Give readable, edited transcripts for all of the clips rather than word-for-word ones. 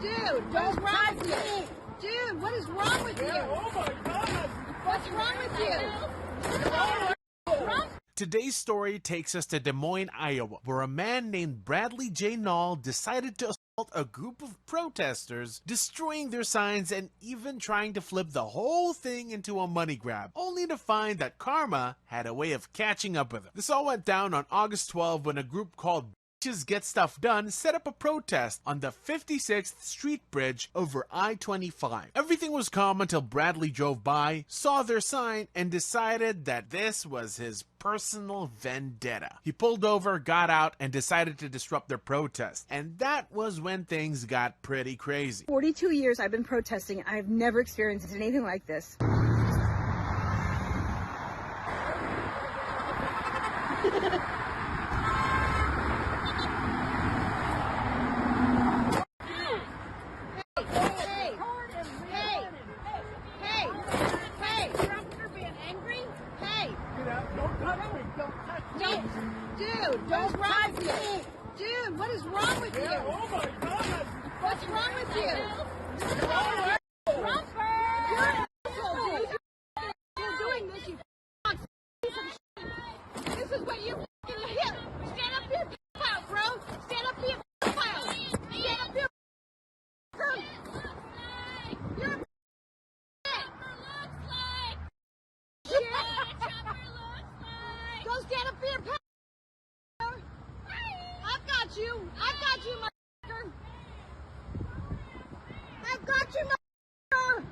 Dude, what is wrong with you? Dude, what is wrong with you? Oh my God! What's wrong with you? Today's story takes us to Des Moines, Iowa, where a man named Bradley J. Knoll decided to assault a group of protesters, destroying their signs and even trying to flip the whole thing into a money grab, only to find that karma had a way of catching up with him. This all went down on August 12 when a group called Get Stuff Done set up a protest on the 56th Street Bridge over I-25. Everything was calm until Bradley drove by, saw their sign, and decided that this was his personal vendetta. He pulled over, got out, and decided to disrupt their protest. And that was when things got pretty crazy. 42 years I've been protesting. I've never experienced anything like this. Dude, what's wrong with you? Dude, what is wrong with you? Oh my God! What's wrong with you? You're doing this, you piece of shit. This is what you hit. Stand up here, pile, bro. Stand up here, pile. Stand up here. You're a Go stand up here, pal. I've got you, motherfucker. I've got you, motherfucker.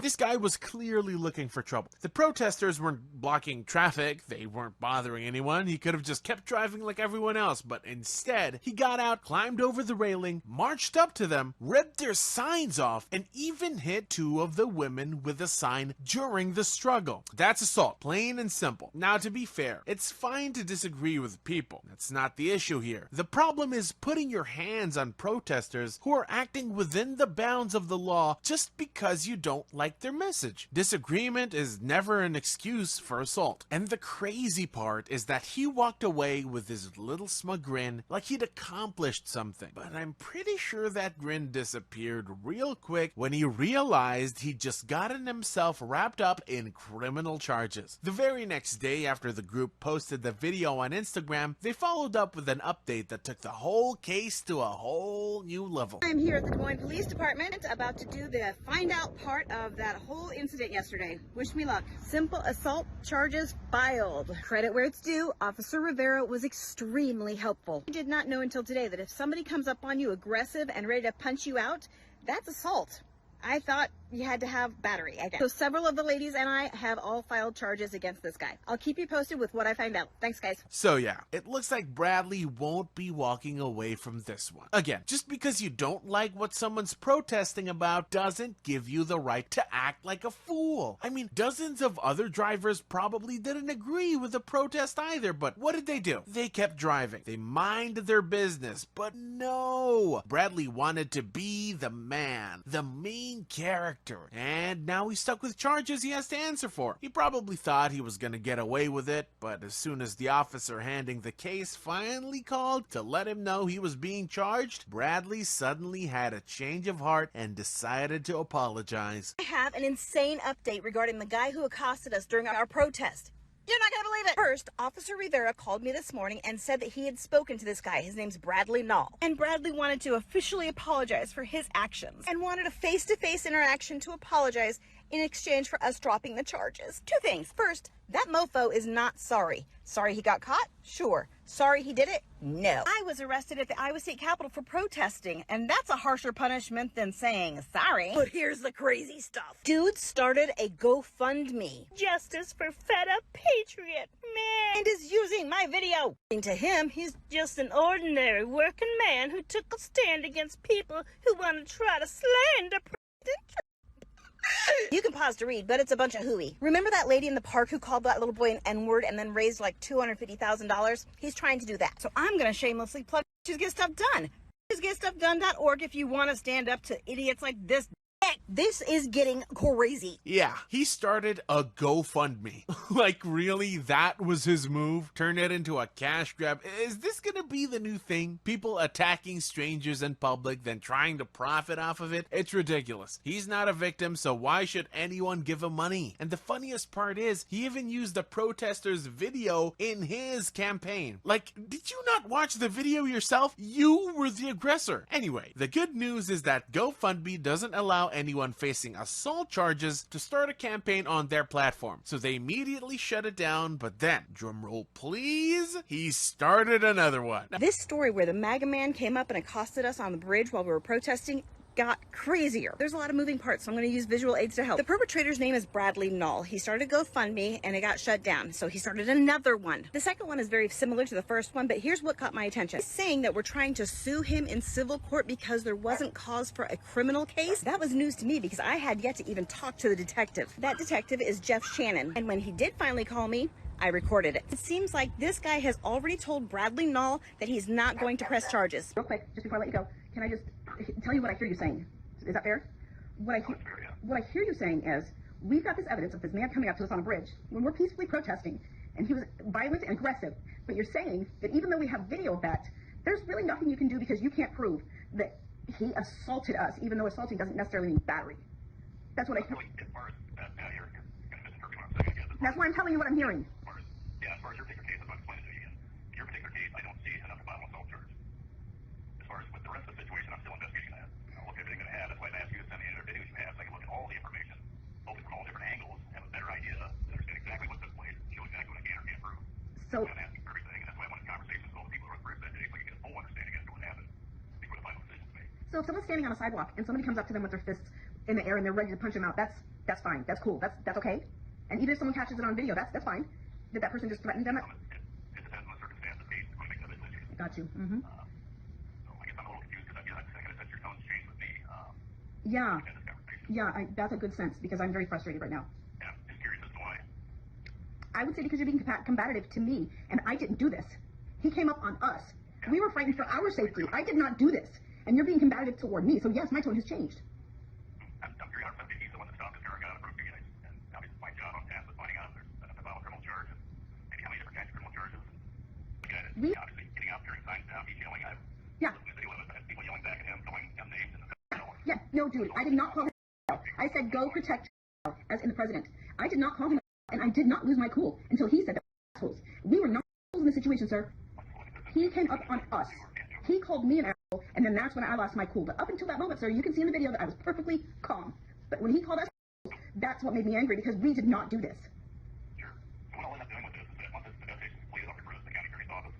This guy was clearly looking for trouble. The protesters weren't blocking traffic, they weren't bothering anyone. He could have just kept driving like everyone else, but instead, he got out, climbed over the railing, marched up to them, ripped their signs off, and even hit two of the women with a sign during the struggle. That's assault, plain and simple. Now, to be fair, it's fine to disagree with people. That's not the issue here. The problem is putting your hands on protesters who are acting within the bounds of the law just because you don't like their message. Disagreement is never an excuse for assault. And the crazy part is that he walked away with his little smug grin like he'd accomplished something. But I'm pretty sure that grin disappeared real quick when he realized he'd just gotten himself wrapped up in criminal charges. The very next day after the group posted the video on Instagram, they followed up with an update that took the whole case to a whole new level. I'm here at the Des Moines Police Department about to do the find out part of that whole incident yesterday. Wish me luck. Simple assault charges filed. Credit where it's due, Officer Rivera was extremely helpful. I did not know until today that if somebody comes up on you aggressive and ready to punch you out, that's assault. I thought you had to have battery, I guess. So several of the ladies and I have all filed charges against this guy. I'll keep you posted with what I find out. Thanks, guys. So yeah, it looks like Bradley won't be walking away from this one. Again, just because you don't like what someone's protesting about doesn't give you the right to act like a fool. I mean, dozens of other drivers probably didn't agree with the protest either, but what did they do? They kept driving. They minded their business, but no! Bradley wanted to be the man, the main character, and now he's stuck with charges he has to answer for. He probably thought he was gonna get away with it, but as soon as the officer handling the case finally called to let him know he was being charged, Bradley suddenly had a change of heart and decided to apologize. I have an insane update regarding the guy who accosted us during our protest. You're not gonna believe it! First, Officer Rivera called me this morning and said that he had spoken to this guy. His name's Bradley Knoll. And Bradley wanted to officially apologize for his actions and wanted a face-to-face interaction to apologize in exchange for us dropping the charges. Two things. First, that mofo is not sorry. Sorry he got caught? Sure. Sorry he did it? No. I was arrested at the Iowa State Capitol for protesting, and that's a harsher punishment than saying sorry. But here's the crazy stuff. Dude started a GoFundMe. Justice for Fed Up Patriot Man. And is using my video. And to him, he's just an ordinary working man who took a stand against people who want to try to slander President Trump. You can pause to read, but it's a bunch of hooey. Remember that lady in the park who called that little boy an N-word and then raised like $250,000? He's trying to do that. So I'm going to shamelessly plug Just Get Stuff Done. JustGetStuffDone.org if you want to stand up to idiots like this This is getting crazy. Yeah, he started a GoFundMe. Like, really? That was his move? Turn it into a cash grab? Is this gonna be the new thing? People attacking strangers in public, then trying to profit off of it? It's ridiculous. He's not a victim, so why should anyone give him money? And the funniest part is, he even used the protesters' video in his campaign. Like, did you not watch the video yourself? You were the aggressor. Anyway, the good news is that GoFundMe doesn't allow anyone facing assault charges to start a campaign on their platform. So they immediately shut it down, but then, drumroll please, he started another one. This story where the MAGA man came up and accosted us on the bridge while we were protesting got crazier. There's a lot of moving parts, so I'm going to use visual aids to help. The perpetrator's name is Bradley Null. He started GoFundMe and it got shut down, so he started another one. The second one is very similar to the first one, but here's what caught my attention. He's saying that we're trying to sue him in civil court because there wasn't cause for a criminal case. That was news to me because I had yet to even talk to the detective. That detective is Jeff Shannon, and when he did finally call me, I recorded it. It seems like this guy has already told Bradley Null that he's not going to press charges. Real quick, just before I let you go, can I just tell you what I hear you saying? Is that fair? What I hear you saying is, we've got this evidence of this man coming up to us on a bridge when we're peacefully protesting, and he was violent and aggressive. But you're saying that even though we have video of that, there's really nothing you can do because you can't prove that he assaulted us, even though assaulting doesn't necessarily mean battery. That's what I hear. That's why I'm telling you what I'm hearing. As far as your particular case, I'm going to explain it to you again. In your particular case, I don't see enough to file assault charge. As far as with the rest of the situation, I'm still investigating that. I'll look at everything that I have. That's why I asked you to send me any other videos you have so I can look at all the information, hopefully from all different angles, have a better idea, understand exactly what took place, show exactly what I can or can't prove. So I'm asking for everything, and that's why I wanted conversations with all the people who were at that day so I can get a full understanding as to what happened before the final decision is made. So if someone's standing on a sidewalk and somebody comes up to them with their fists in the air and they're ready to punch them out, that's fine. That's cool. That's okay. And even if someone catches it on video, that's fine. Did that person just threaten them? It depends on the circumstance of the case. It's going to make that decision. Got you. So I guess I'm a little confused because I got to set your tone's changed with me. Yeah. In this conversation. Yeah, that's a good sense because I'm very frustrated right now. Yeah, just curious as to why. I would say because you're being combative to me, and I didn't do this. He came up on us. We were fighting for our safety. I did not do this. And you're being combative toward me. So yes, my tone has changed. I'm curious. He's the one that stopped this car and got approved to you guys. And obviously my job, I'm tasked with finding out if there's enough to file a criminal charge and maybe how many different kinds of criminal charges. And obviously getting out during signs down, he's yelling. I listened to the video of it. I had people yelling back at him, calling him names. Yeah, no, dude, I did not call him. I said go protect as in the president. I did not call him, and I did not lose my cool until he said that assholes. We were not assholes in this situation, sir. He came up on us. He called me an asshole, and then that's when I lost my cool. But up until that moment, sir, you can see in the video that I was perfectly calm. But when he called us assholes, that's what made me angry because we did not do this. Sure. So what I'll end up doing with this is that once this investigation is completed, I'll refer to the county attorney's office.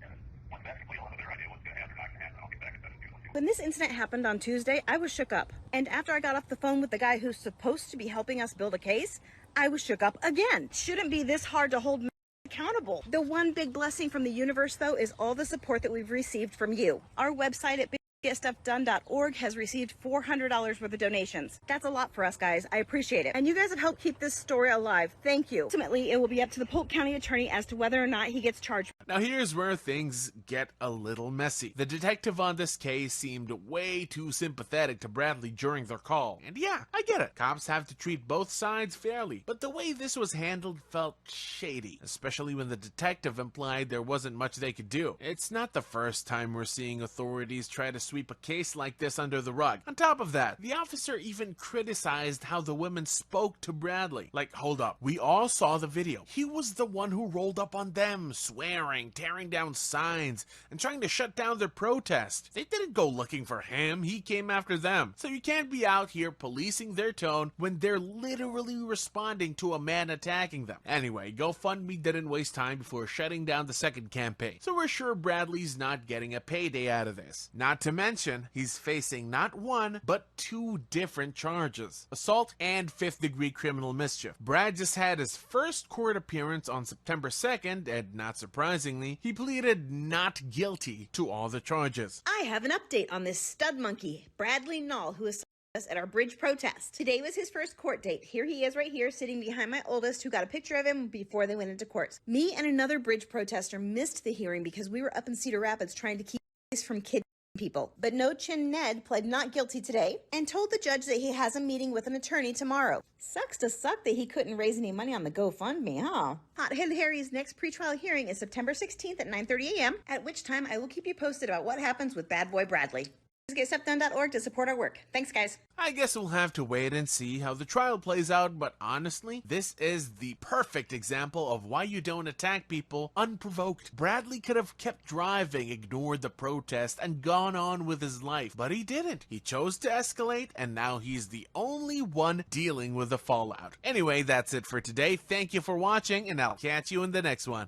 And then once that's complete, I'll have a better idea what's going to happen or not going to happen. I'll get back in touch with you. When this incident happened on Tuesday, I was shook up. And after I got off the phone with the guy who's supposed to be helping us build a case, I was shook up again. Shouldn't be this hard to hold accountable. The one big blessing from the universe, though, is all the support that we've received from you. Our website at getstuffdone.org has received $400 worth of donations. That's a lot for us, guys. I appreciate it. And you guys have helped keep this story alive. Thank you. Ultimately, it will be up to the Polk County attorney as to whether or not he gets charged. Now here's where things get a little messy. The detective on this case seemed way too sympathetic to Bradley during their call. And yeah, I get it. Cops have to treat both sides fairly. But the way this was handled felt shady, especially when the detective implied there wasn't much they could do. It's not the first time we're seeing authorities try to sweep a case like this under the rug. On top of that, the officer even criticized how the women spoke to Bradley. Like, hold up, we all saw the video. He was the one who rolled up on them, swearing, tearing down signs, and trying to shut down their protest. They didn't go looking for him, he came after them. So you can't be out here policing their tone when they're literally responding to a man attacking them. Anyway, GoFundMe didn't waste time before shutting down the second campaign. So we're sure Bradley's not getting a payday out of this. Not to mention, he's facing not one, but 2 different charges: assault and 5th-degree criminal mischief. Brad just had his first court appearance on September 2nd, and not surprisingly, he pleaded not guilty to all the charges. I have an update on this stud monkey, Bradley Null, who is us at our bridge protest. Today was his first court date. Here he is right here sitting behind my oldest, who got a picture of him before they went into court. Me and another bridge protester missed the hearing because we were up in Cedar Rapids trying to keep from kidnapping people. But No Chin Ned pled not guilty today and told the judge that he has a meeting with an attorney tomorrow. Sucks to suck that he couldn't raise any money on the GoFundMe, huh? Hot Head Harry's next pretrial hearing is September 16th at 9:30 a.m., at which time I will keep you posted about what happens with Bad Boy Bradley. GetStuffDone.org to support our work. Thanks, guys. I guess we'll have to wait and see how the trial plays out, but honestly, this is the perfect example of why you don't attack people unprovoked. Bradley could have kept driving, ignored the protest, and gone on with his life, but he didn't. He chose to escalate, and now he's the only one dealing with the fallout. Anyway, that's it for today. Thank you for watching, and I'll catch you in the next one.